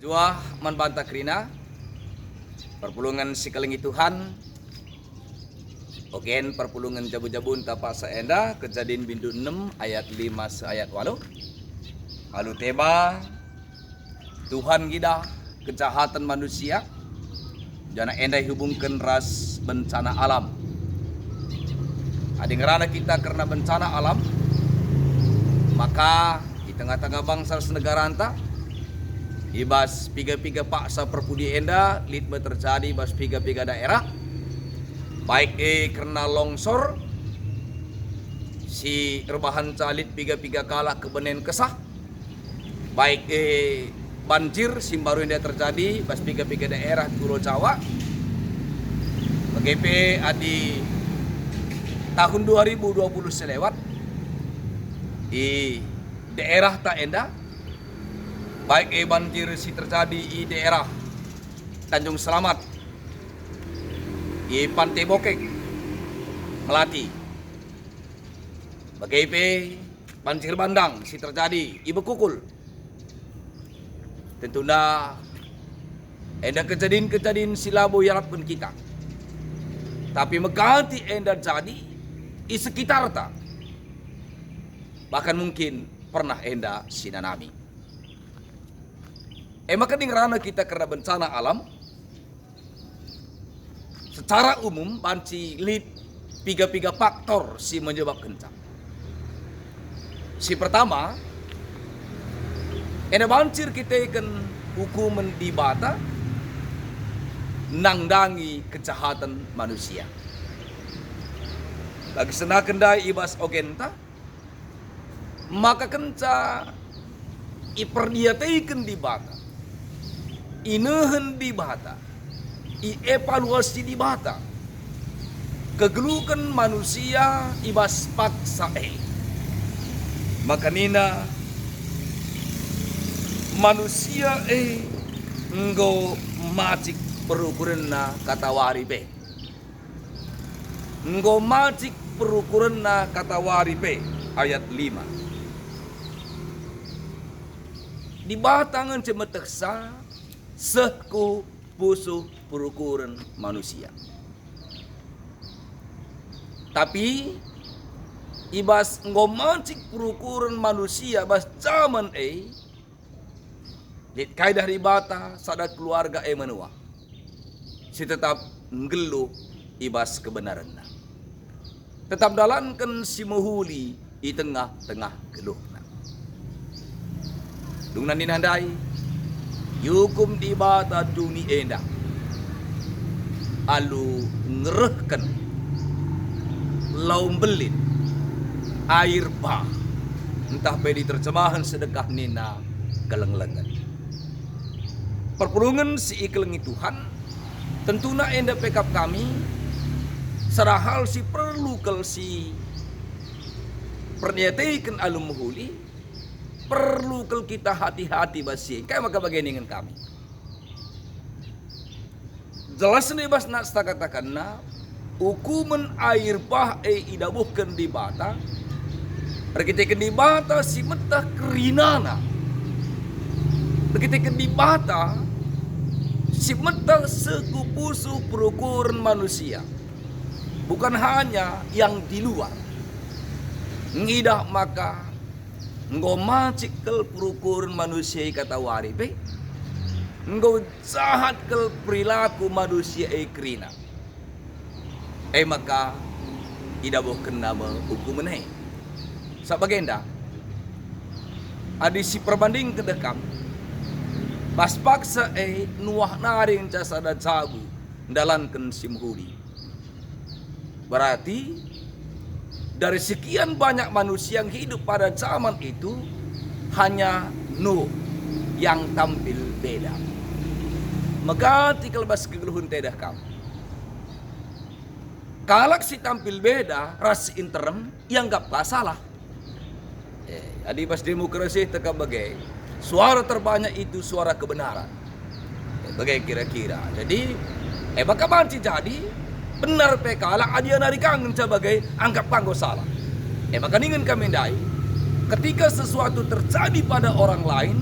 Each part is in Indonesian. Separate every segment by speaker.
Speaker 1: Juah manbanta krina perpulungan si kalengi Tuhan ogen perpulungan jabu-jabun tapa saenda kejadian bindu 6 ayat 5 ayat 8 halu tema Tuhan gida kejahatan manusia jana endai hubungkan ras bencana alam adi ngerana kita karena bencana alam maka di tengah-tengah bangsa senegara anta ibas piga-piga paksa perpudi enda litme terjadi bas piga-piga daerah baik karena longsor si rebahan calit piga-piga kalah kebenen kesah baik banjir simbaru enda terjadi bas piga-piga daerah Pulau Jawa BGP adi tahun 2020 selewat di daerah tak enda baik banjir si terjadi di daerah Tanjung Selamat, di Pantai Bokek, Melati. Bagaimana banjir bandang si terjadi di Bekukul. Tentunya ada kejadian-kejadian silabo yarapun kita. Tapi megati enda jadi di sekitar ta. Bahkan mungkin pernah enda sinanami. Maka ngerana kita karena bencana alam secara umum banci lid piga-piga faktor si menyebabkan kencang. Si pertama, ena banjir kita ikan hukuman di bata nangdangi kejahatan manusia. Bagi senang kendai ibas ogenta, maka kenca iperdiataikan di bata. Inehen di bata, evaluasi di bata, kegelukan manusia ibas paksa makanina manusia enggo macik perukuran na katawari pe, enggo macik perukuran na katawari pe ayat 5 di batangan cemeteksa seku pusuh perukuran manusia. Tapi ibas ngomancik perukuran manusia bas zaman dit kaidah ribata sadat keluarga menua. Si tetap ngelu ibas kebenaran. Tetap dalankan si muhuli di tengah-tengah geluhna. Dungnan dinandai yukum di bata duni enda alu ngerehkan laum belit air bah entah bedi terjemahan sedekah nina kelenglengan perpulungan si ikelengi Tuhan tentuna enda pekap kami serahal si perlu kel si perniataikan alu muhuli perlu kalau kita hati-hati basi kayak maka bagian dengan kami jelas nih bas nak katakan na hukuman air bah idabuhkan di bata perkitakan di bata si metah kerinana perkitakan di bata si metah sekupusu perukuran manusia bukan hanya yang di luar ngidah maka engkau macik kel perukuran manusia kata waripe engkau jahat kel perilaku manusia krina maka tidak boleh kena hukuman sabagenda adi si perbanding kedekam pas paksa nuah naring jasa dan sabu dalankan simhuri berarti dari sekian banyak manusia yang hidup pada zaman itu hanya Nuh yang tampil beda. Maka tikal bas kegeluhun tedah kamu. Kalak si tampil beda ras interim yang gak salah. Adi bas demokrasi teka bagai suara terbanyak itu suara kebenaran. Bagai kira-kira. Jadi maka banci jadi benar pekala adia nari kangen sebagai anggap panggo salah. Maka ingin kami dai ketika sesuatu terjadi pada orang lain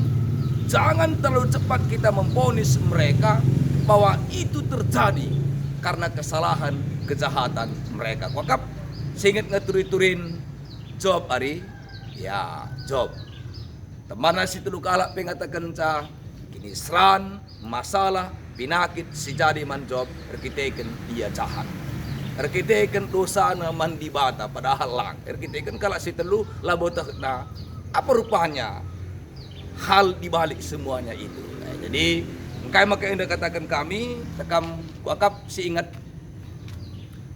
Speaker 1: Jangan terlalu cepat kita memvonis mereka bahwa itu terjadi karena kesalahan, kejahatan mereka. Wakap seingat ngeturi-turin Job hari, ya Job. Teman nasi telu kalak pengatakan ca, kini seran, masalah, pinakit si jadi man Job, erkiteken dia jahat. Erkiteken dosa na mandi bata padahal lang. Erkiteken kalak si telu labotak na apa rupanya hal dibalik semuanya itu. Nah, jadi maka yang katakan kami tekam wakap si ingat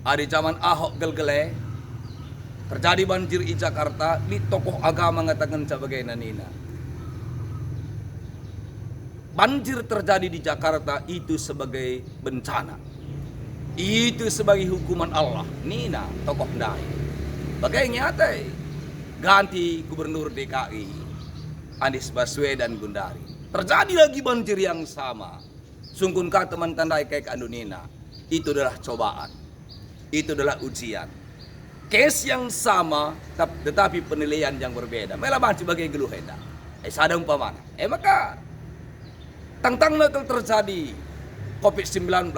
Speaker 1: ada zaman Ahok gelgele terjadi banjir di Jakarta, di tokoh agama mengatakan sebagai nanina. Banjir terjadi di Jakarta itu sebagai bencana. Itu sebagai hukuman Allah. Nina tokoh ndai. Bagai nyata ganti gubernur DKI Anies Baswedan Gundari. Terjadi lagi banjir yang sama. Sungkun ka teman tandai kayak andunina. Itu adalah cobaan. Itu adalah ujian. Case yang sama tetapi penilaian yang berbeda. Melaban sebagai geluhenda. Sadang umpamana. Maka tantang nakal terjadi COVID-19.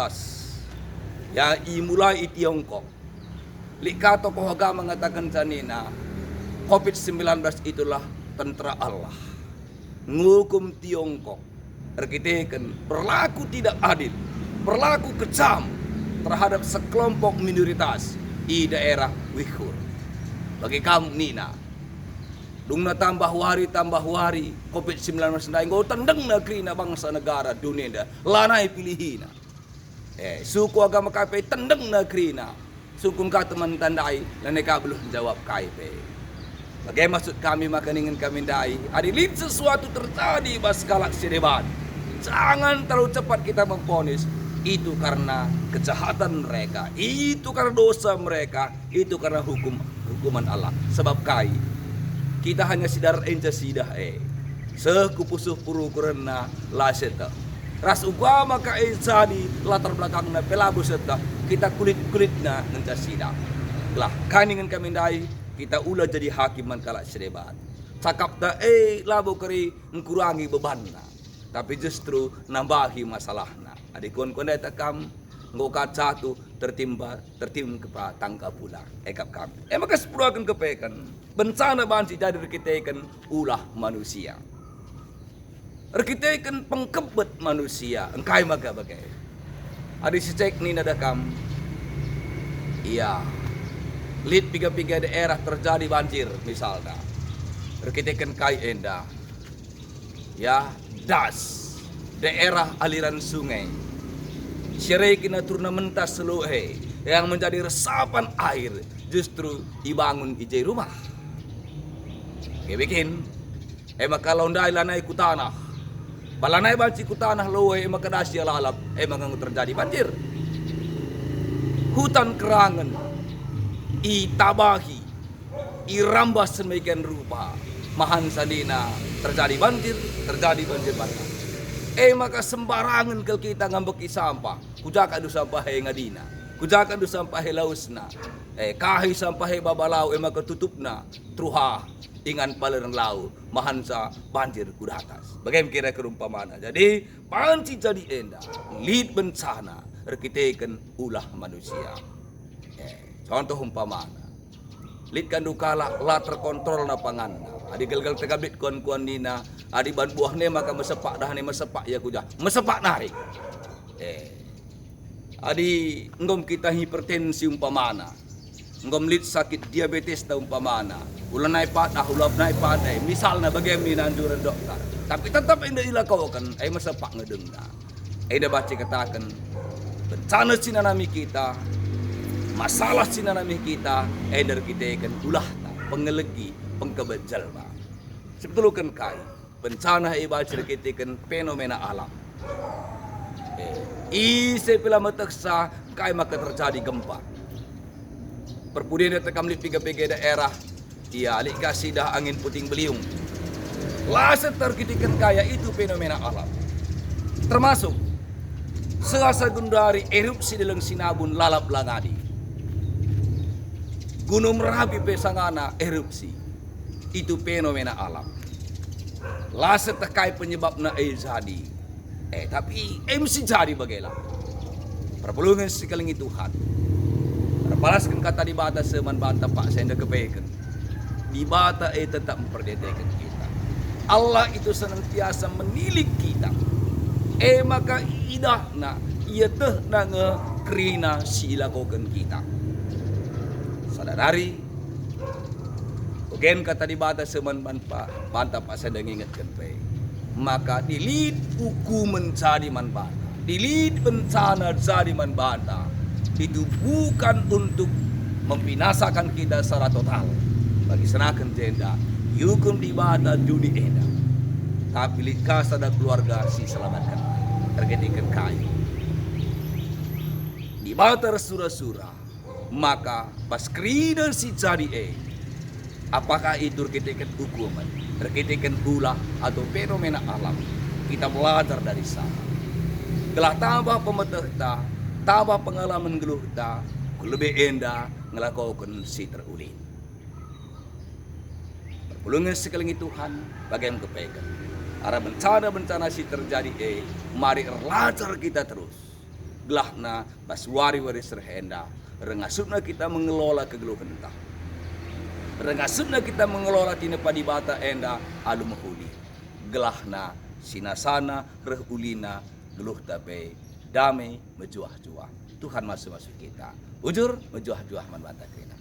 Speaker 1: Ya mulai di Tiongkok. Lika tokoh agama mengatakan sanina COVID-19 itulah tentara Allah. Ngukum Tiongkok. Erkiteken berlaku tidak adil, berlaku kejam terhadap sekelompok minoritas di daerah Uyghur. Bagi kamu Nina, dungna tambah hari COVID-19 na engkau tendeng negeri na bangsa negara dunia lanai pilihina. Suku agama KP tendeng negeri na. Suku ka teman tandai laneka belum jawab KP. Bagaimana maksud kami maka ingin kami dai. Adilin sesuatu terjadi baskala sedebat. Jangan terlalu cepat kita memvonis. Itu karena kejahatan mereka. Itu karena dosa mereka. Itu karena hukuman Allah. Sebab kita hanya sidar enja sidah sekupusuh puru kurena laseta. Ras ugama ka jadi latar belakangna pelabu seta. Kita kulit-kulitna nenta sidah. Lah kaningan kami dai. Kita ulah jadi hakiman kalak sedebat. Cakap ta labo keri ngkurangi bebanna. Tapi justru nambahi masalahna. Adik kon-kon dai takam ngoka jatuh tertim kepa tangka pula. Ekap kami. Maka sepuluh akan kepekan. Bencana bansi jadi rekitekan ulah manusia. Rekitekan pengkebet manusia. Engkai maka bagai. Adik si cek ni nadakam. Iya. Lid piga-piga daerah terjadi banjir misalnya. Rekitekan kai enda. Ya, das. Daerah aliran sungai. Syerai kina turnamenta seluhe. Yang menjadi resapan air. Justru dibangun ijai rumah. Bikin. Maka laundai lanai kutanah. Balanai banci kutanah loe maka dasya lalap. Maka terjadi banjir. Hutan kerangan. Itabahi, irambas semikian rupa, mahan salina terjadi banjir bandang. Maka sembarangan kalau kita ngambeki sampah, kujaka du sampah ngadina, kujaka du sampah lausna, kahi sampah babalau maka tutupna, truha ingan palerang lau, mahan sa banjir kudatas. Bagaimana kira kerumpamana? Jadi panci jadi enda, lid bencana, rekiteken ulah manusia. Contoh umpamana, lid kan dukala la terkontrol na panganna. Adi gelgal tegabit kuan nina, adi ban buahne maka mesepak dah ne mesepak ya kuja. Mesepak narik. Adi ngom kita hipertensi umpamana. Ngom lid sakit diabetes ta umpamana. Ulah naik padah, ulah naik padah. Misalna bagaimana anjuran dokter. Tapi tetap indah ilakaukan, mesepak ngedengna. Ida baca katakan, bencana sinanami kita, masalah sinanami kita, eder kita ikan ulah pengelegi, pengkebejal ba. Sebetulnya kai, bencana iba kita ikan fenomena alam. Ise pila meteksa, kai maka terjadi gempa. Perpudian tekam li piga-piga daerah, ia alik kasih dah angin puting beliung. Laset terkitikan kaya itu fenomena alam. Termasuk Selasa Gundari erupsi dalam Sinabun lalap langadi. Gunung Merapi Pesangana erupsi. Itu fenomena alam. Lasa tekai penyebab na jadi. Tapi mesti jadi bagailah. Perpulungan sekaling Tuhan. Terpalaskan kata di bata seman banta pak saya hendak kebaikan. Di bata tetap memperdedekan kita. Allah itu senantiasa menilik kita. Maka idah na ia teh nanga kerina silakokan kita. Sadari. Oken kata di bata seman banta pak saya ingatkan pe. Maka dilid hukuman jadi man banta. Dilid bencana jadi man banta. Itu bukan untuk membinasakan kita secara total. Bagi senakan jenda, hukum di bata dunia enda. Tapi lika sada keluarga si selamatkan. Terketikan kayu. Di bata surah-surah. Maka pas kerida si jadi apakah itu terketikan hukuman, terketikan ulah atau fenomena alam. Kita belajar dari sana. Telah tambah pemerintah, tambah pengalaman geluh ta, lebih endah ngelakukan si terulin. Perpulungan sekeliling Tuhan, bagian kepegang. Arah bencana-bencana si terjadi mari erlajar kita terus. Gelahna baswari-wari serhenda, rengasupna kita mengelola kegeluhan ta. Rengasupna kita mengelola tina padibata enda alu mahuli. Gelahna sinasana rehulina geluh tape damai mejuah-juah. Tuhan masuk kita. Ujur mejuah-juah man banta kena.